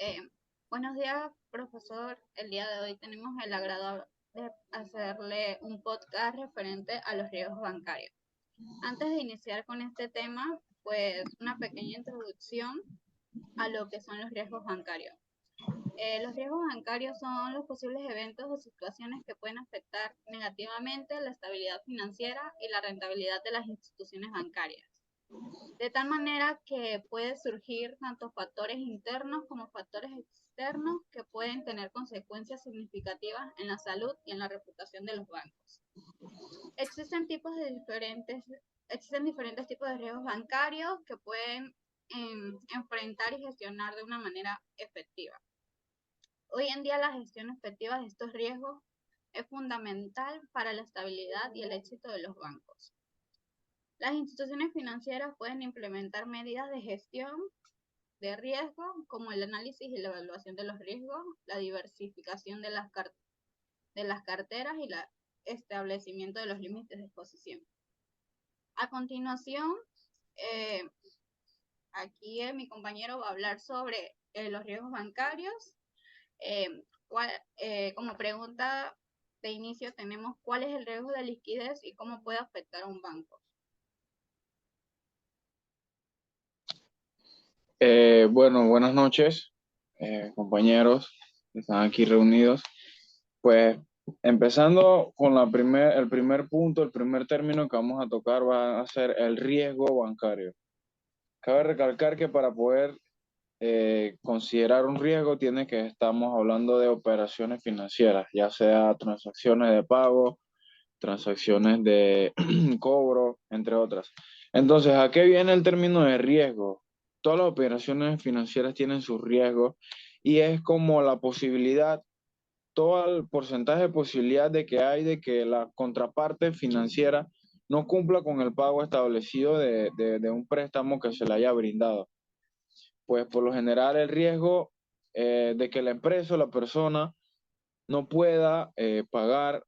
Eh, Buenos días, profesor. El día de hoy tenemos el agrado de hacerle un podcast referente a los riesgos bancarios. Antes de iniciar con este tema, pues una pequeña introducción a lo que son los riesgos bancarios. Los riesgos bancarios son los posibles eventos o situaciones que pueden afectar negativamente la estabilidad financiera y la rentabilidad de las instituciones bancarias, de tal manera que puede surgir tanto factores internos como factores externos que pueden tener consecuencias significativas en la salud y en la reputación de los bancos. Existen tipos de diferentes, existen diferentes tipos de riesgos bancarios que pueden enfrentar y gestionar de una manera efectiva. Hoy en día la gestión efectiva de estos riesgos es fundamental para la estabilidad y el éxito de los bancos. Las instituciones financieras pueden implementar medidas de gestión de riesgo, como el análisis y la evaluación de los riesgos, la diversificación de las carteras y el establecimiento de los límites de exposición. A continuación, eh, aquí mi compañero va a hablar sobre los riesgos bancarios. Eh, como pregunta de inicio tenemos cuál es el riesgo de liquidez y cómo puede afectar a un banco. Bueno, buenas noches, compañeros que están aquí reunidos. Pues empezando con el primer punto, el primer término que vamos a tocar va a ser el riesgo bancario. Cabe recalcar que para poder considerar un riesgo estamos hablando de operaciones financieras, ya sea transacciones de pago, transacciones de cobro, entre otras. Entonces, ¿a qué viene el término de riesgo? Todas las operaciones financieras tienen sus riesgos y es como la posibilidad, todo el porcentaje de posibilidad de que hay de que la contraparte financiera no cumpla con el pago establecido de un préstamo que se le haya brindado. Pues por lo general el riesgo de que la empresa o la persona no pueda pagar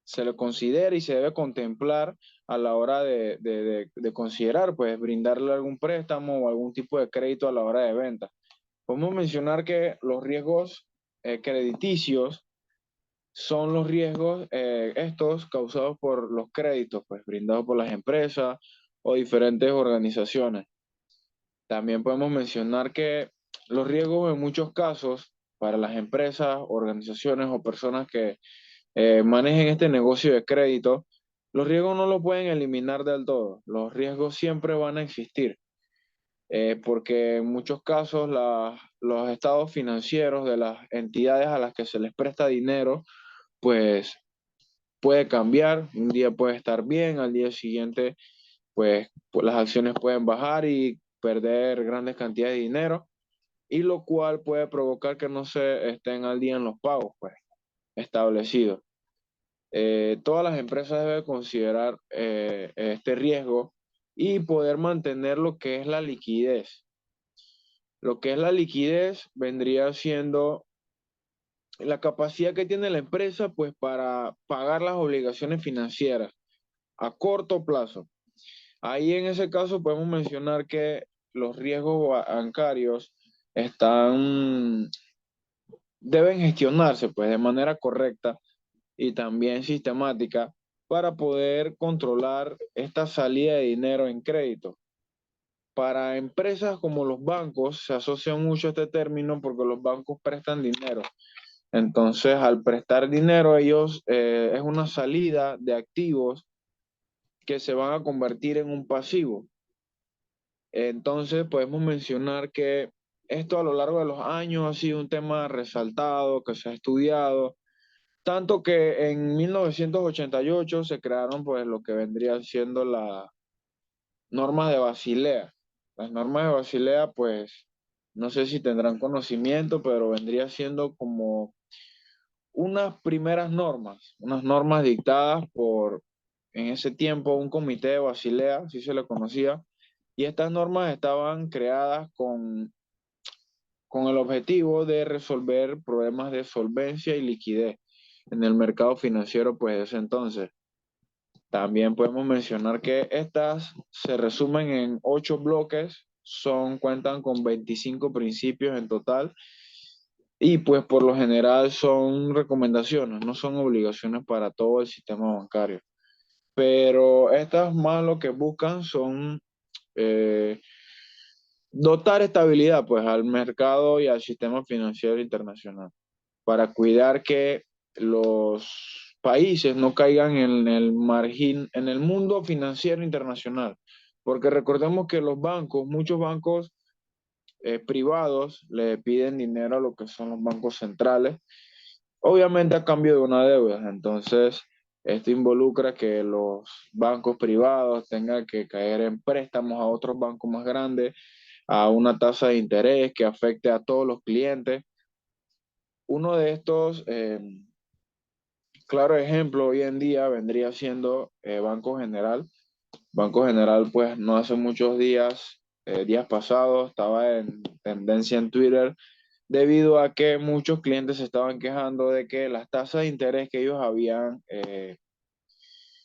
se le considera y se debe contemplar a la hora de considerar, pues, brindarle algún préstamo o algún tipo de crédito a la hora de venta. Podemos mencionar que los riesgos crediticios son los riesgos estos causados por los créditos, pues, brindados por las empresas o diferentes organizaciones. También podemos mencionar que los riesgos en muchos casos para las empresas, organizaciones o personas que manejen este negocio de crédito, los riesgos no lo pueden eliminar del todo. Los riesgos siempre van a existir, porque en muchos casos los estados financieros de las entidades a las que se les presta dinero, pues puede cambiar. Un día puede estar bien, al día siguiente, pues las acciones pueden bajar y perder grandes cantidades de dinero, y lo cual puede provocar que no se estén al día en los pagos, pues, establecidos. Todas las empresas deben considerar este riesgo y poder mantener lo que es la liquidez. Lo que es la liquidez vendría siendo la capacidad que tiene la empresa, pues, para pagar las obligaciones financieras a corto plazo. Ahí en ese caso podemos mencionar que los riesgos bancarios deben gestionarse, pues, de manera correcta y también sistemática para poder controlar esta salida de dinero en crédito. Para empresas como los bancos se asocia mucho este término porque los bancos prestan dinero. Entonces, al prestar dinero, ellos es una salida de activos que se van a convertir en un pasivo. Entonces, podemos mencionar que esto a lo largo de los años ha sido un tema resaltado, que se ha estudiado. Tanto que en 1988 se crearon, pues, lo que vendrían siendo las normas de Basilea. Las normas de Basilea, pues, no sé si tendrán conocimiento, pero vendría siendo como unas primeras normas, unas normas dictadas por, en ese tiempo, un comité de Basilea, así se le conocía, y estas normas estaban creadas con el objetivo de resolver problemas de solvencia y liquidez en el mercado financiero, pues, de ese entonces. También podemos mencionar que estas se resumen en 8 bloques cuentan con 25 principios en total y pues por lo general son recomendaciones, no son obligaciones para todo el sistema bancario. Pero estas más lo que buscan son eh, dotar estabilidad pues al mercado y al sistema financiero internacional para cuidar que los países no caigan en el margen, en el mundo financiero internacional. Porque recordemos que los bancos, muchos bancos privados le piden dinero a lo que son los bancos centrales, obviamente a cambio de una deuda. Entonces, esto involucra que los bancos privados tengan que caer en préstamos a otros bancos más grandes a una tasa de interés que afecte a todos los clientes. Uno de estos, claro ejemplo, hoy en día vendría siendo Banco General. Banco General, pues no hace muchos días, días pasados, estaba en tendencia en Twitter debido a que muchos clientes se estaban quejando de que las tasas de interés que ellos habían,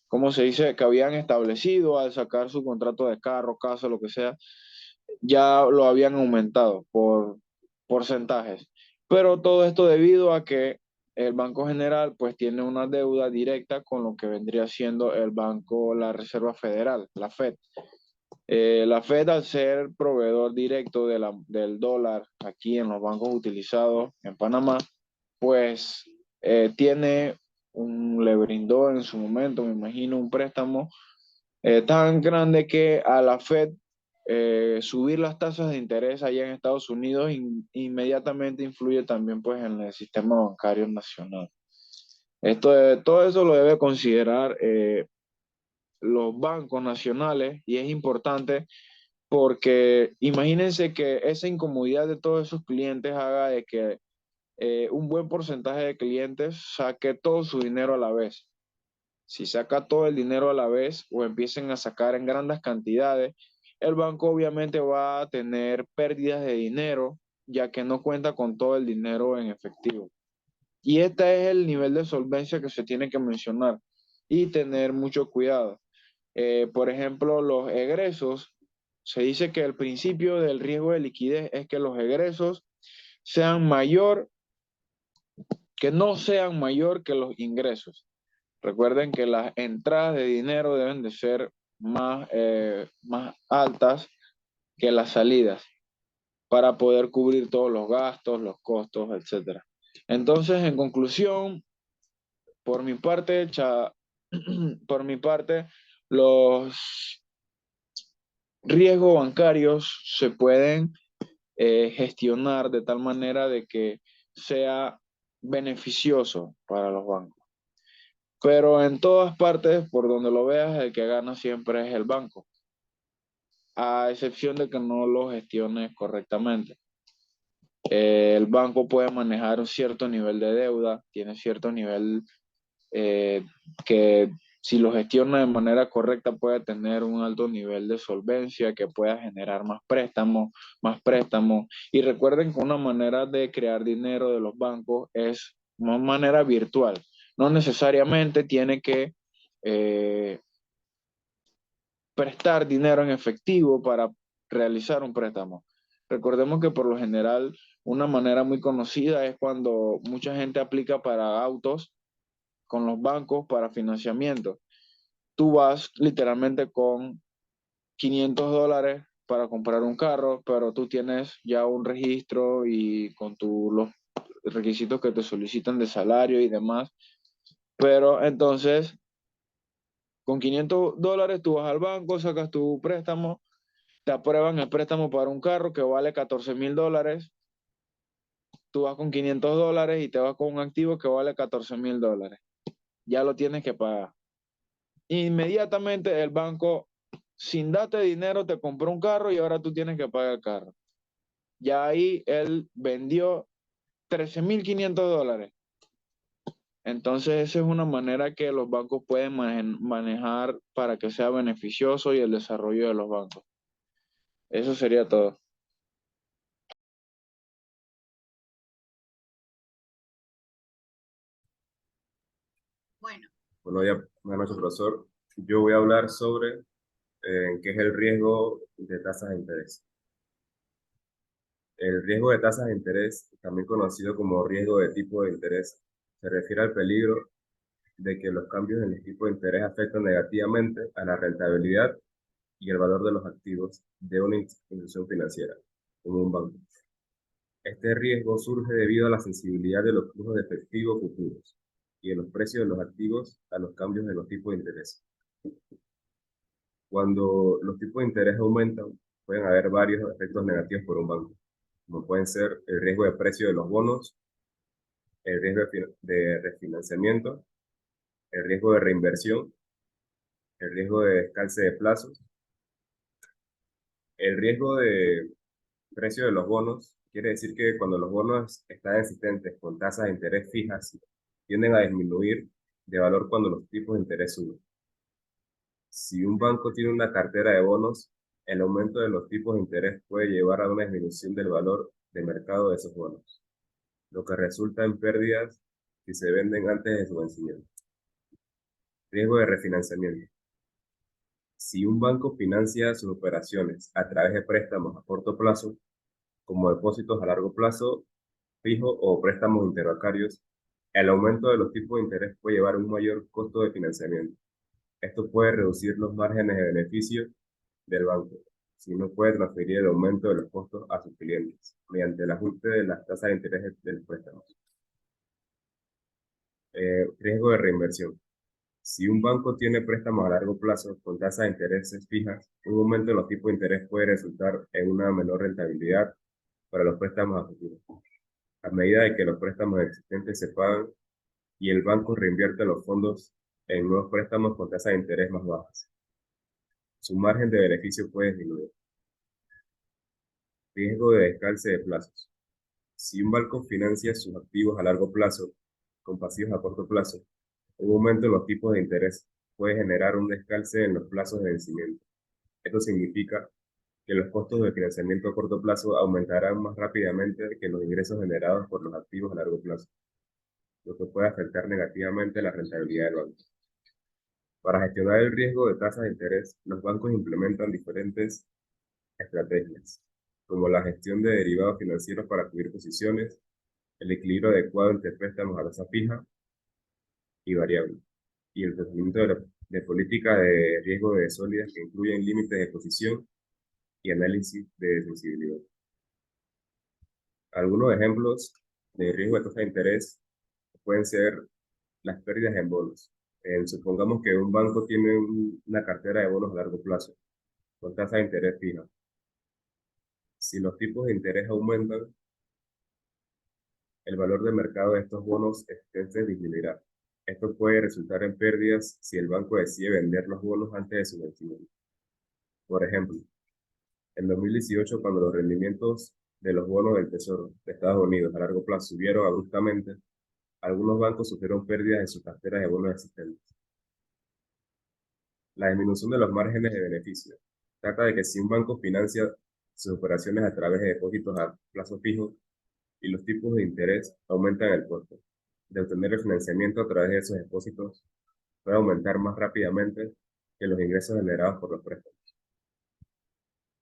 ¿cómo se dice? Que habían establecido al sacar su contrato de carro, casa, lo que sea, ya lo habían aumentado por porcentajes. Pero todo esto debido a que el Banco General pues tiene una deuda directa con lo que vendría siendo el banco, la Reserva Federal, la Fed. La Fed, al ser proveedor directo del dólar aquí en los bancos utilizados en Panamá, pues le brindó en su momento, me imagino, un préstamo tan grande que a la Fed subir las tasas de interés allá en Estados Unidos inmediatamente influye también pues en el sistema bancario nacional. Todo eso lo debe considerar los bancos nacionales y es importante porque imagínense que esa incomodidad de todos esos clientes haga de que un buen porcentaje de clientes saque todo su dinero a la vez. Si saca todo el dinero a la vez o empiecen a sacar en grandes cantidades, el banco obviamente va a tener pérdidas de dinero, ya que no cuenta con todo el dinero en efectivo. Y este es el nivel de solvencia que se tiene que mencionar y tener mucho cuidado. Por ejemplo, los egresos, se dice que el principio del riesgo de liquidez es que los egresos sean mayor, que no sean mayor que los ingresos. Recuerden que las entradas de dinero deben de ser más altas que las salidas para poder cubrir todos los gastos, los costos, etcétera. Entonces, en conclusión, por mi parte, por mi parte, los riesgos bancarios se pueden gestionar de tal manera de que sea beneficioso para los bancos. Pero en todas partes, por donde lo veas, el que gana siempre es el banco, a excepción de que no lo gestione correctamente. El banco puede manejar un cierto nivel de deuda, tiene cierto nivel eh, que si lo gestiona de manera correcta puede tener un alto nivel de solvencia que pueda generar más préstamos, más préstamos. Y recuerden que una manera de crear dinero de los bancos es una manera virtual. No necesariamente tiene que eh, prestar dinero en efectivo para realizar un préstamo. Recordemos que por lo general una manera muy conocida es cuando mucha gente aplica para autos con los bancos para financiamiento. Tú vas literalmente con $500 para comprar un carro, pero tú tienes ya un registro y con los requisitos que te solicitan de salario y demás. Pero entonces, con $500 tú vas al banco, sacas tu préstamo, te aprueban el préstamo para un carro que vale $14,000. Tú vas con $500 y te vas con un activo que vale $14,000. Ya lo tienes que pagar. Inmediatamente el banco, sin darte dinero, te compró un carro y ahora tú tienes que pagar el carro. Ya ahí él vendió $13,500. Entonces, esa es una manera que los bancos pueden manejar para que sea beneficioso y el desarrollo de los bancos. Eso sería todo. Bueno, Bueno, ya, buenas noches, profesor. Yo voy a hablar sobre qué es el riesgo de tasas de interés. El riesgo de tasas de interés, también conocido como riesgo de tipo de interés, se refiere al peligro de que los cambios en el tipo de interés afectan negativamente a la rentabilidad y el valor de los activos de una institución financiera, como un banco. Este riesgo surge debido a la sensibilidad de los flujos de efectivo futuros y de los precios de los activos a los cambios en los tipos de interés. Cuando los tipos de interés aumentan, pueden haber varios efectos negativos por un banco, como pueden ser el riesgo de precio de los bonos, el riesgo de refinanciamiento, el riesgo de reinversión, el riesgo de descalce de plazos, el riesgo de precio de los bonos. Quiere decir que cuando los bonos están existentes con tasas de interés fijas, tienden a disminuir de valor cuando los tipos de interés suben. Si un banco tiene una cartera de bonos, el aumento de los tipos de interés puede llevar a una disminución del valor de mercado de esos bonos, lo que resulta en pérdidas si se venden antes de su vencimiento. Riesgo de refinanciamiento. Si un banco financia sus operaciones a través de préstamos a corto plazo, como depósitos a largo plazo fijo o préstamos interbancarios, el aumento de los tipos de interés puede llevar a un mayor costo de financiamiento. Esto puede reducir los márgenes de beneficio del banco, si no puede transferir el aumento de los costos a sus clientes mediante el ajuste de las tasas de interés de los préstamos. Riesgo de reinversión. Si un banco tiene préstamos a largo plazo con tasas de intereses fijas, un aumento en los tipos de interés puede resultar en una menor rentabilidad para los préstamos a futuro. A medida de que los préstamos existentes se pagan y el banco reinvierte los fondos en nuevos préstamos con tasas de interés más bajas, su margen de beneficio puede disminuir. Riesgo de descalce de plazos. Si un banco financia sus activos a largo plazo con pasivos a corto plazo, un aumento en los tipos de interés puede generar un descalce en los plazos de vencimiento. Esto significa que los costos de financiamiento a corto plazo aumentarán más rápidamente que los ingresos generados por los activos a largo plazo, lo que puede afectar negativamente la rentabilidad del banco. Para gestionar el riesgo de tasas de interés, los bancos implementan diferentes estrategias, como la gestión de derivados financieros para cubrir posiciones, el equilibrio adecuado entre préstamos a tasa fija y variable, y el tratamiento de políticas de riesgo de sólidas que incluyen límites de exposición y análisis de sensibilidad. Algunos ejemplos de riesgo de tasa de interés pueden ser las pérdidas en bonos. Supongamos que un banco tiene una cartera de bonos a largo plazo, con tasa de interés fija. Si los tipos de interés aumentan, el valor de mercado de estos bonos existentes disminuirá. Esto puede resultar en pérdidas si el banco decide vender los bonos antes de su vencimiento. Por ejemplo, en 2018, cuando los rendimientos de los bonos del Tesoro de Estados Unidos a largo plazo subieron abruptamente, algunos bancos sufrieron pérdidas en sus carteras de bonos existentes. La disminución de los márgenes de beneficio. Trata de que si un banco financia sus operaciones a través de depósitos a plazo fijo y los tipos de interés aumentan el costo de obtener el financiamiento a través de esos depósitos puede aumentar más rápidamente que los ingresos generados por los préstamos.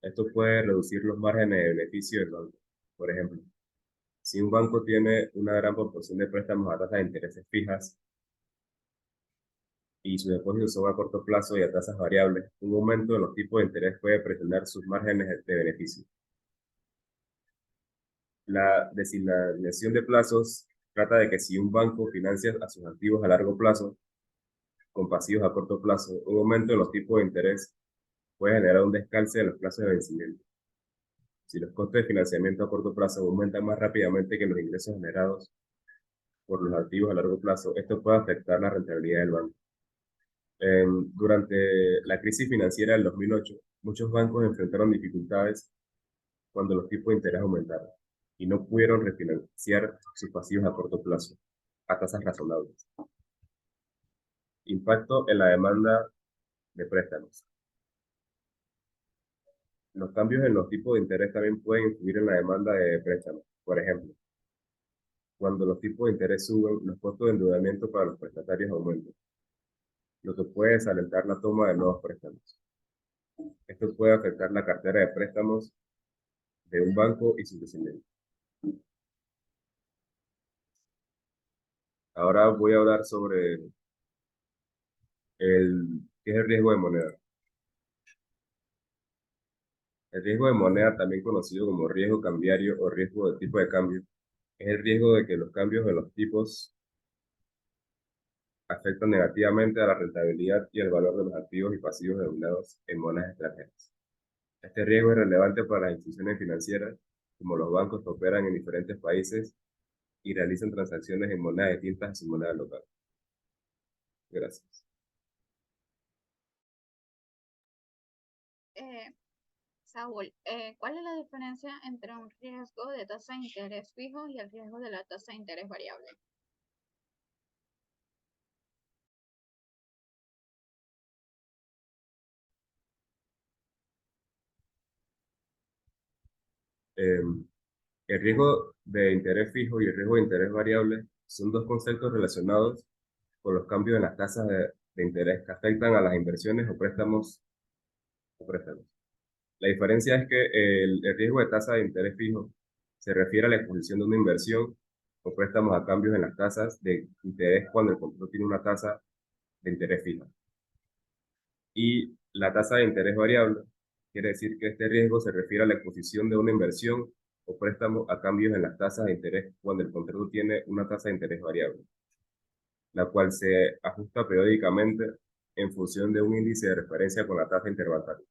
Esto puede reducir los márgenes de beneficio del banco. Por ejemplo, si un banco tiene una gran proporción de préstamos a tasas de intereses fijas y sus depósitos son a corto plazo y a tasas variables, un aumento en los tipos de interés puede presionar sus márgenes de beneficio. La designación de plazos trata de que si un banco financia a sus activos a largo plazo con pasivos a corto plazo, un aumento en los tipos de interés puede generar un descalce en los plazos de vencimiento. Si los costos de financiamiento a corto plazo aumentan más rápidamente que los ingresos generados por los activos a largo plazo, esto puede afectar la rentabilidad del banco. Durante la crisis financiera del 2008, muchos bancos enfrentaron dificultades cuando los tipos de interés aumentaron y no pudieron refinanciar sus pasivos a corto plazo a tasas razonables. Impacto en la demanda de préstamos. Los cambios en los tipos de interés también pueden influir en la demanda de préstamos. Por ejemplo, cuando los tipos de interés suben, los costos de endeudamiento para los prestatarios aumentan, lo que puede desalentar la toma de nuevos préstamos. Esto puede afectar la cartera de préstamos de un banco y su crecimiento. Ahora voy a hablar sobre qué es el riesgo de moneda. El riesgo de moneda, también conocido como riesgo cambiario o riesgo de tipo de cambio, es el riesgo de que los cambios en los tipos afectan negativamente a la rentabilidad y el valor de los activos y pasivos denominados en monedas extranjeras. Este riesgo es relevante para las instituciones financieras, como los bancos que operan en diferentes países y realizan transacciones en monedas distintas a su moneda local. Gracias. Saúl, ¿cuál es la diferencia entre un riesgo de tasa de interés fijo y el riesgo de la tasa de interés variable? Eh, el riesgo de interés fijo y el riesgo de interés variable son dos conceptos relacionados con los cambios en las tasas de interés que afectan a las inversiones o préstamos. La diferencia es que el riesgo de tasa de interés fijo se refiere a la exposición de una inversión o préstamos a cambios en las tasas de interés cuando el contrato tiene una tasa de interés fija. Y la tasa de interés variable quiere decir que este riesgo se refiere a la exposición de una inversión o préstamo a cambios en las tasas de interés cuando el contrato tiene una tasa de interés variable, la cual se ajusta periódicamente en función de un índice de referencia con la tasa interbancaria.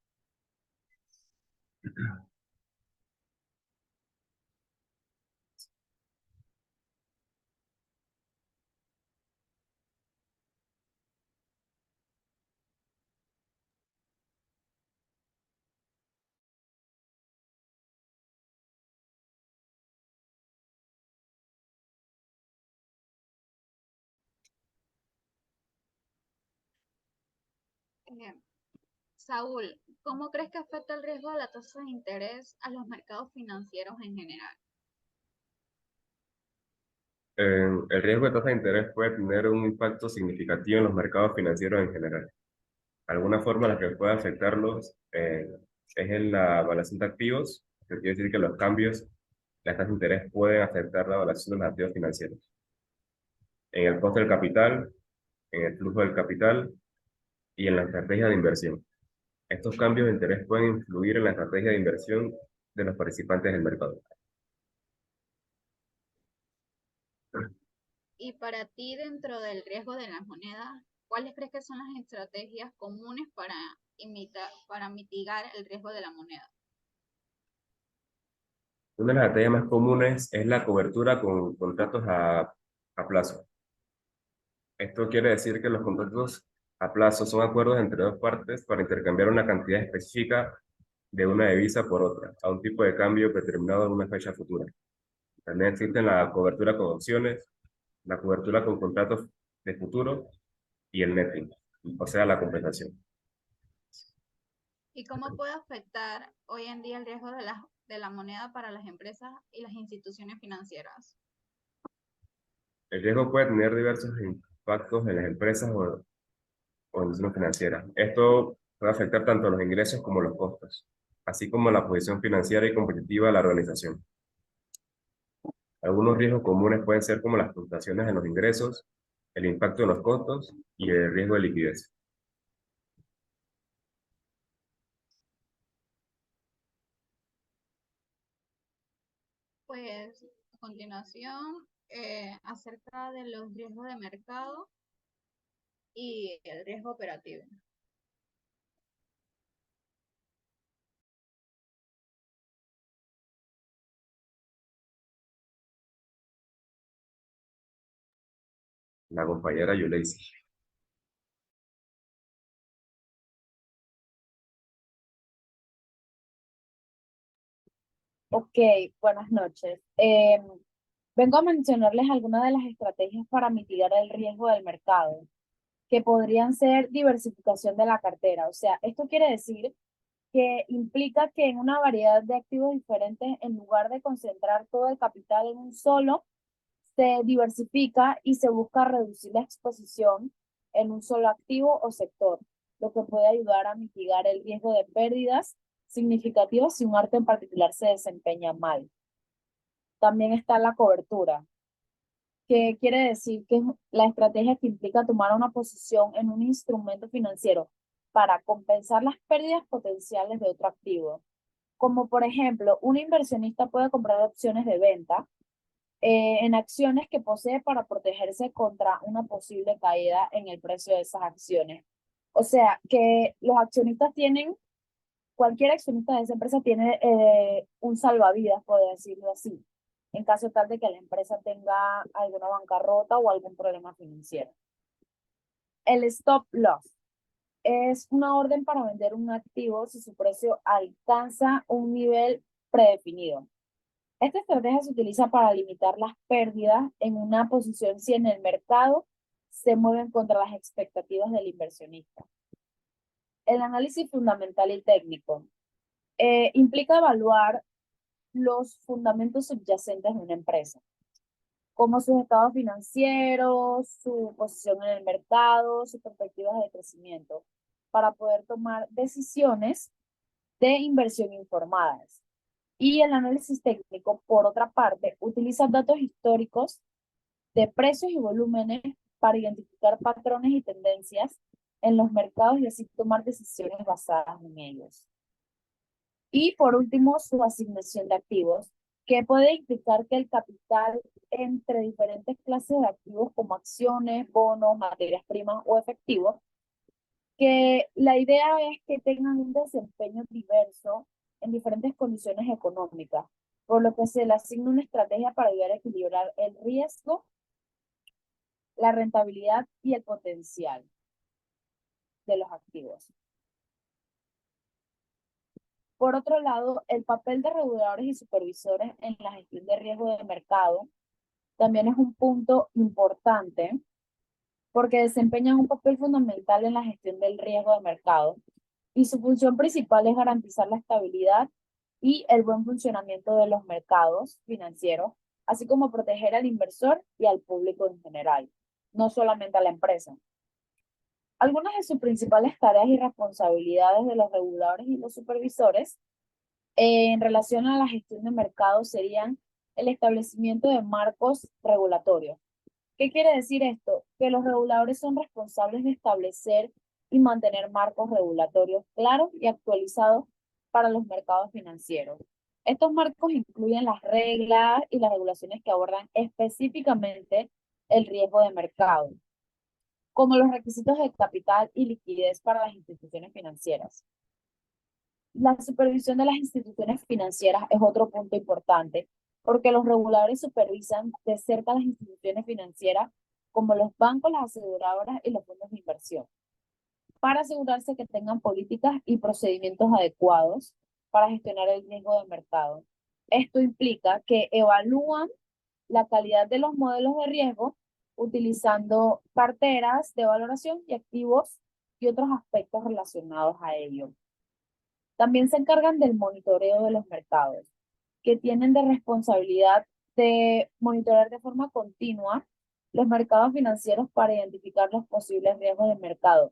Eh, Saúl, ¿cómo crees que afecta el riesgo de la tasa de interés a los mercados financieros en general? El riesgo de tasa de interés puede tener un impacto significativo en los mercados financieros en general. Alguna forma en la que puede afectarlos es en la evaluación de activos, que quiere decir que los cambios de las tasas de interés pueden afectar la evaluación de los activos financieros. En el costo del capital, en el flujo del capital y en la estrategia de inversión. Estos cambios de interés pueden influir en la estrategia de inversión de los participantes del mercado. Y para ti, dentro del riesgo de las monedas, ¿cuáles crees que son las estrategias comunes para mitigar el riesgo de la moneda? Una de las estrategias más comunes es la cobertura con contratos a plazo. Esto quiere decir que los contratos a plazo son acuerdos entre dos partes para intercambiar una cantidad específica de una divisa por otra, a un tipo de cambio determinado en una fecha futura. También existen la cobertura con opciones, la cobertura con contratos de futuro y el netting, o sea, la compensación. ¿Y cómo puede afectar hoy en día el riesgo de la moneda para las empresas y las instituciones financieras? El riesgo puede tener diversos impactos en las empresas o instituciones financieras. Esto puede afectar tanto los ingresos como los costos, así como la posición financiera y competitiva de la organización. Algunos riesgos comunes pueden ser como las fluctuaciones en los ingresos, el impacto en los costos y el riesgo de liquidez. Pues a continuación, acerca de los riesgos de mercado y el riesgo operativo. La compañera Yuleisi. Ok, buenas noches. Vengo a mencionarles algunas de las estrategias para mitigar el riesgo del mercado, que podrían ser diversificación de la cartera. O sea, esto quiere decir que implica que en una variedad de activos diferentes, en lugar de concentrar todo el capital en un solo, se diversifica y se busca reducir la exposición en un solo activo o sector, lo que puede ayudar a mitigar el riesgo de pérdidas significativos si un arte en particular se desempeña mal. También está la cobertura, que quiere decir que es la estrategia que implica tomar una posición en un instrumento financiero para compensar las pérdidas potenciales de otro activo. Como por ejemplo, un inversionista puede comprar opciones de venta en acciones que posee para protegerse contra una posible caída en el precio de esas acciones. O sea, que los accionistas tienen, cualquier accionista de esa empresa tiene un salvavidas, por decirlo así, en caso tal de que la empresa tenga alguna bancarrota o algún problema financiero. El stop loss es una orden para vender un activo si su precio alcanza un nivel predefinido. Esta estrategia se utiliza para limitar las pérdidas en una posición si en el mercado se mueven contra las expectativas del inversionista. El análisis fundamental y técnico implica evaluar los fundamentos subyacentes de una empresa, como sus estados financieros, su posición en el mercado, sus perspectivas de crecimiento, para poder tomar decisiones de inversión informadas. Y el análisis técnico, por otra parte, utiliza datos históricos de precios y volúmenes para identificar patrones y tendencias en los mercados y así tomar decisiones basadas en ellos. Y por último, su asignación de activos, que puede implicar que el capital entre diferentes clases de activos como acciones, bonos, materias primas o efectivos, que la idea es que tengan un desempeño diverso en diferentes condiciones económicas, por lo que se le asigna una estrategia para ayudar a equilibrar el riesgo, la rentabilidad y el potencial de los activos. Por otro lado, el papel de reguladores y supervisores en la gestión de riesgo de mercado también es un punto importante porque desempeñan un papel fundamental en la gestión del riesgo de mercado y su función principal es garantizar la estabilidad y el buen funcionamiento de los mercados financieros, así como proteger al inversor y al público en general, no solamente a la empresa. Algunas de sus principales tareas y responsabilidades de los reguladores y los supervisores en relación a la gestión de mercados serían el establecimiento de marcos regulatorios. ¿Qué quiere decir esto? Que los reguladores son responsables de establecer y mantener marcos regulatorios claros y actualizados para los mercados financieros. Estos marcos incluyen las reglas y las regulaciones que abordan específicamente el riesgo de mercado, como los requisitos de capital y liquidez para las instituciones financieras. La supervisión de las instituciones financieras es otro punto importante, porque los reguladores supervisan de cerca las instituciones financieras como los bancos, las aseguradoras y los fondos de inversión, para asegurarse que tengan políticas y procedimientos adecuados para gestionar el riesgo de mercado. Esto implica que evalúan la calidad de los modelos de riesgo utilizando carteras de valoración y activos y otros aspectos relacionados a ello. También se encargan del monitoreo de los mercados, que tienen de responsabilidad de monitorear de forma continua los mercados financieros para identificar los posibles riesgos de mercado,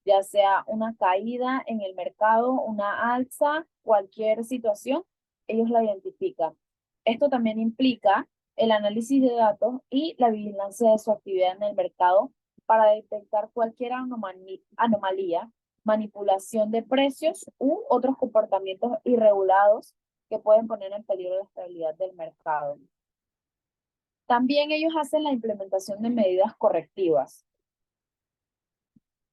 ya sea una caída en el mercado, una alza, cualquier situación, ellos la identifican. Esto también implica el análisis de datos y la vigilancia de su actividad en el mercado para detectar cualquier anomalía, manipulación de precios u otros comportamientos irregulados que pueden poner en peligro la estabilidad del mercado. También ellos hacen la implementación de medidas correctivas,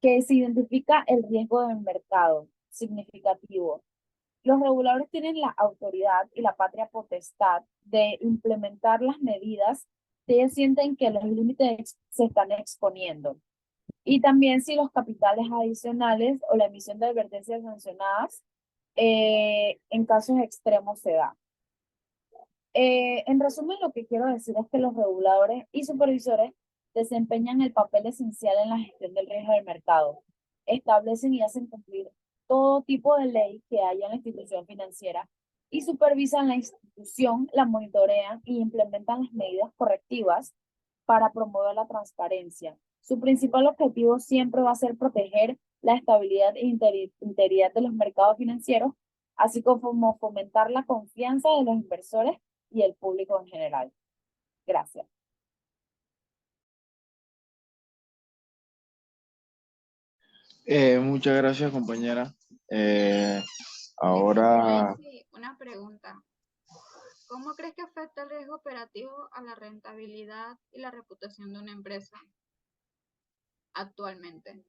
que se identifica el riesgo del mercado significativo. Los reguladores tienen la autoridad y la patria potestad de implementar las medidas si ellos sienten que los límites se están exponiendo. Y también si los capitales adicionales o la emisión de advertencias sancionadas en casos extremos se da. En resumen, lo que quiero decir es que los reguladores y supervisores desempeñan el papel esencial en la gestión del riesgo del mercado. Establecen y hacen cumplir todo tipo de ley que haya en la institución financiera y supervisan la institución, la monitorean y implementan las medidas correctivas para promover la transparencia. Su principal objetivo siempre va a ser proteger la estabilidad e integridad de los mercados financieros así como fomentar la confianza de los inversores y el público en general. Gracias. Muchas gracias, compañera. Ahora, Sí, una pregunta. ¿Cómo crees que afecta el riesgo operativo a la rentabilidad y la reputación de una empresa actualmente?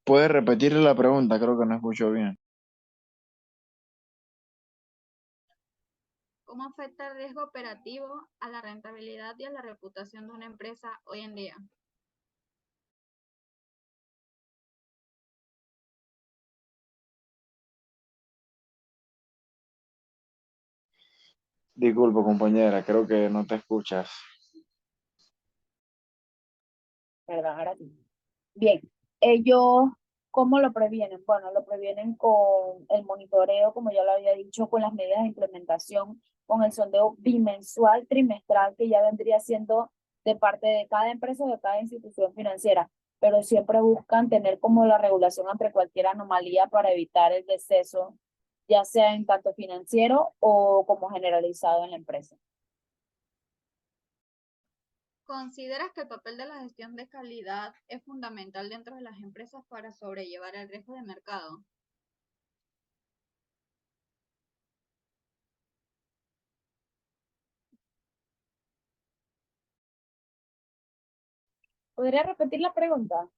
¿puedes repetir la pregunta? Creo que no escucho bien. ¿Cómo afecta el riesgo operativo a la rentabilidad y a la reputación de una empresa hoy en día? Disculpa, compañera, creo que no te escuchas. Perdón, ahora sí. Bien, ellos, ¿cómo lo previenen? Bueno, lo previenen con el monitoreo, como ya lo había dicho, con las medidas de implementación, con el sondeo bimensual, trimestral, que ya vendría siendo de parte de cada empresa o de cada institución financiera, pero siempre buscan tener como la regulación ante cualquier anomalía para evitar el deceso, ya sea en tanto financiero o como generalizado en la empresa. ¿Consideras que el papel de la gestión de calidad es fundamental dentro de las empresas para sobrellevar el riesgo de mercado? ¿Podría repetir la pregunta?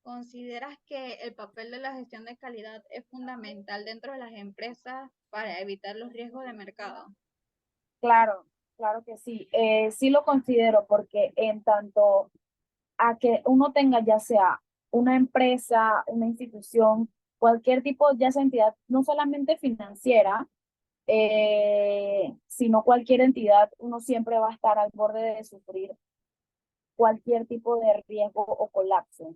¿Consideras que el papel de la gestión de calidad es fundamental dentro de las empresas para evitar los riesgos de mercado? Claro, claro que sí. Sí lo considero porque en tanto a que uno tenga ya sea una empresa, una institución, cualquier tipo, ya sea entidad, no solamente financiera, sino cualquier entidad, uno siempre va a estar al borde de sufrir cualquier tipo de riesgo o colapso.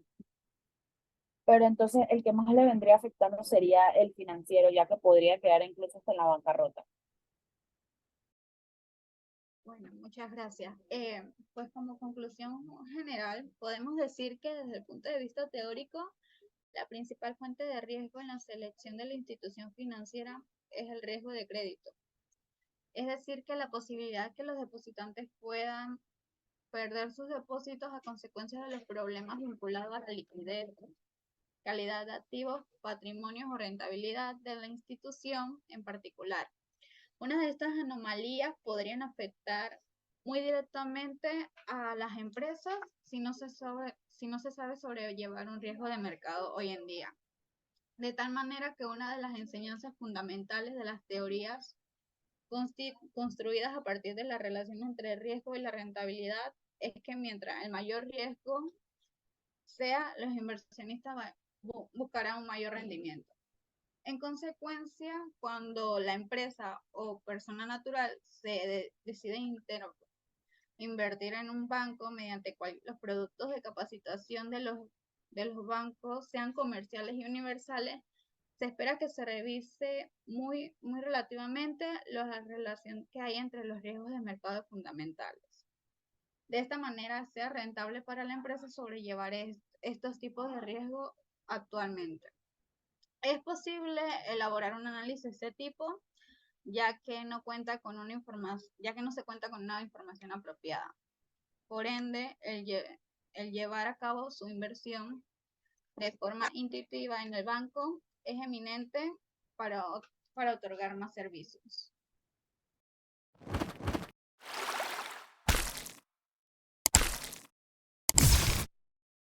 Pero entonces el que más le vendría afectando sería el financiero, ya que podría quedar incluso hasta en la bancarrota. Bueno, muchas gracias. Pues como conclusión general, podemos decir que desde el punto de vista teórico, la principal fuente de riesgo en la selección de la institución financiera es el riesgo de crédito. Es decir, que la posibilidad que los depositantes puedan perder sus depósitos a consecuencia de los problemas vinculados a la liquidez, calidad de activos, patrimonios o rentabilidad de la institución en particular. Una de estas anomalías podrían afectar muy directamente a las empresas si no se sabe sobrellevar un riesgo de mercado hoy en día. De tal manera que una de las enseñanzas fundamentales de las teorías construidas a partir de la relación entre el riesgo y la rentabilidad es que mientras el mayor riesgo sea, los inversionistas buscarán un mayor rendimiento. En consecuencia, cuando la empresa o persona natural decide invertir en un banco mediante cual los productos de capacitación de los bancos sean comerciales y universales, se espera que se revise muy relativamente la relación que hay entre los riesgos de mercado fundamentales. De esta manera, sea rentable para la empresa sobrellevar estos tipos de riesgo actualmente. Es posible elaborar un análisis de este tipo, ya que no se cuenta con una información apropiada. Por ende, el llevar a cabo su inversión de forma intuitiva en el banco es eminente para, para otorgar más servicios.